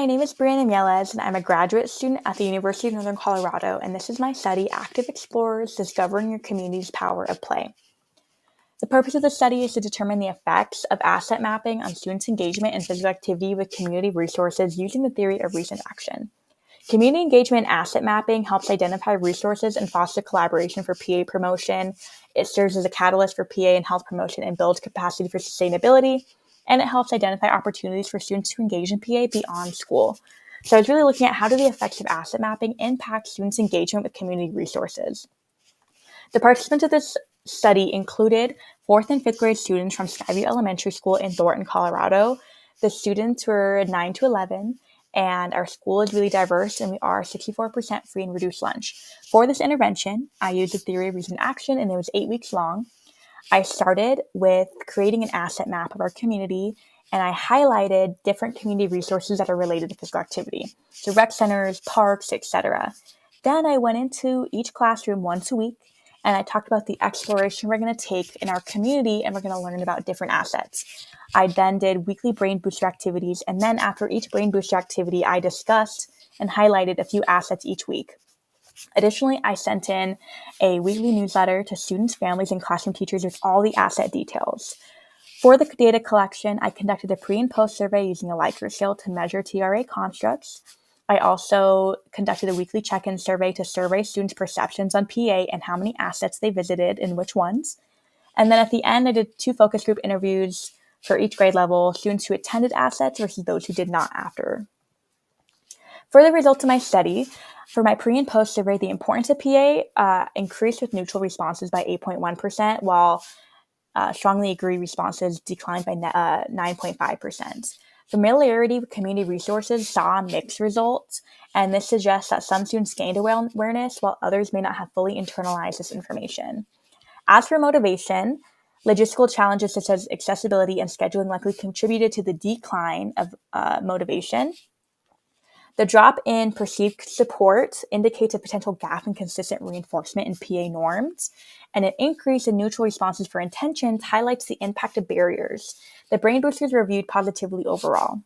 My name is Brianna Mieles, and I'm a graduate student at the University of Northern Colorado, and this is my study, Active Explorers, Discovering Your Community's Power of Play. The purpose of the study is to determine the effects of asset mapping on students' engagement and physical activity with community resources using the theory of recent action. Community engagement and asset mapping helps identify resources and foster collaboration for PA promotion. It serves as a catalyst for PA and health promotion and builds capacity for sustainability. And it helps identify opportunities for students to engage in PA beyond school. So I was really looking at how do the effects of asset mapping impact students' engagement with community resources. The participants of this study included 4th and 5th grade students from Skyview Elementary School in Thornton, Colorado. The students were 9 to 11, and our school is really diverse, and we are 64% free and reduced lunch. For this intervention, I used the theory of recent action, and it was 8 weeks long. I started with creating an asset map of our community, and I highlighted different community resources that are related to physical activity, so rec centers, parks, etc. Then I went into each classroom once a week, and I talked about the exploration we're going to take in our community, and we're going to learn about different assets. I then did weekly brain booster activities, and then after each brain booster activity, I discussed and highlighted a few assets each week. Additionally, I sent in a weekly newsletter to students, families, and classroom teachers with all the asset details. For the data collection, I conducted a pre and post survey using a Likert scale to measure TRA constructs. I also conducted a weekly check-in survey to survey students' perceptions on PA and how many assets they visited and which ones. And then at the end, I did 2 focus group interviews for each grade level, students who attended assets versus those who did not after. For the results of my study, for my pre and post survey, the importance of PA increased with neutral responses by 8.1%, while strongly agree responses declined by 9.5%. Familiarity with community resources saw mixed results, and this suggests that some students gained awareness while others may not have fully internalized this information. As for motivation, logistical challenges such as accessibility and scheduling likely contributed to the decline of motivation. The drop in perceived support indicates a potential gap in consistent reinforcement in PA norms, and an increase in neutral responses for intentions highlights the impact of barriers. The brain boosters reviewed positively overall.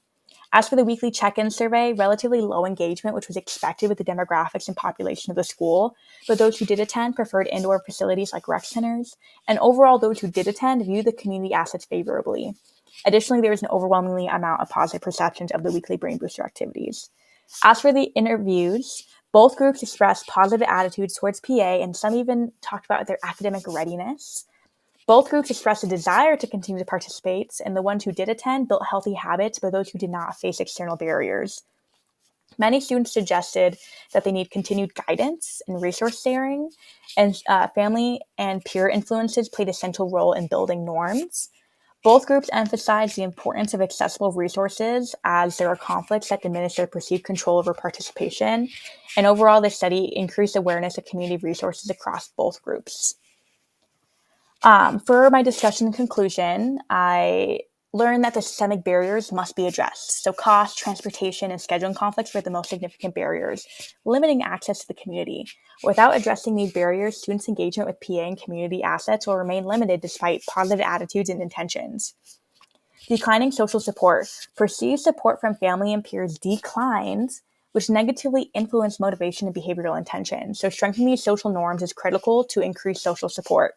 As for the weekly check-in survey, relatively low engagement, which was expected with the demographics and population of the school, but those who did attend preferred indoor facilities like rec centers, and overall those who did attend viewed the community assets favorably. Additionally, there was an overwhelmingly amount of positive perceptions of the weekly brain booster activities. As for the interviews, both groups expressed positive attitudes towards PA, and some even talked about their academic readiness. Both groups expressed a desire to continue to participate, and the ones who did attend built healthy habits, but those who did not face external barriers. Many students suggested that they need continued guidance and resource sharing, and family and peer influences played a central role in building norms. Both groups emphasize the importance of accessible resources as there are conflicts that diminish their perceived control over participation. And overall, this study increased awareness of community resources across both groups. For my discussion conclusion, I learned that the systemic barriers must be addressed. So cost, transportation, and scheduling conflicts were the most significant barriers, limiting access to the community. Without addressing these barriers, students' engagement with PA and community assets will remain limited despite positive attitudes and intentions. Declining social support. Perceived support from family and peers declines, which negatively influence motivation and behavioral intention. So strengthening these social norms is critical to increase social support.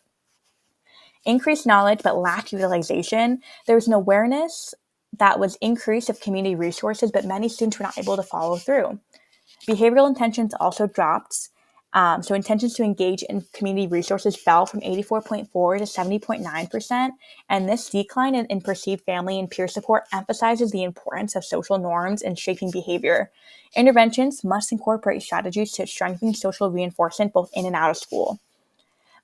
Increased knowledge but lack utilization. There was an awareness that was increased of community resources, but many students were not able to follow through. Behavioral intentions also dropped. So intentions to engage in community resources fell from 84.4 to 70.9%. And this decline in perceived family and peer support emphasizes the importance of social norms in shaping behavior. Interventions must incorporate strategies to strengthen social reinforcement both in and out of school.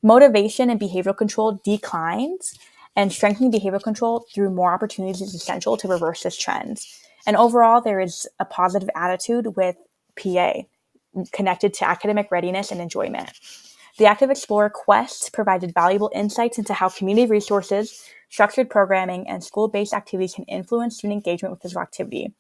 Motivation and behavioral control declines, and strengthening behavioral control through more opportunities is essential to reverse this trend. And overall, there is a positive attitude with PA connected to academic readiness and enjoyment. The Active Explorer Quest provided valuable insights into how community resources, structured programming, and school-based activities can influence student engagement with physical activity.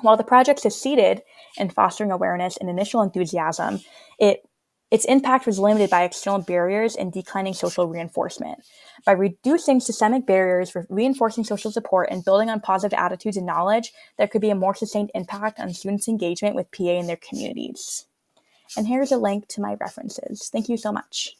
While the project succeeded in fostering awareness and initial enthusiasm, it Its impact was limited by external barriers and declining social reinforcement. By reducing systemic barriers, reinforcing social support, and building on positive attitudes and knowledge, there could be a more sustained impact on students' engagement with PA in their communities. And here's a link to my references. Thank you so much.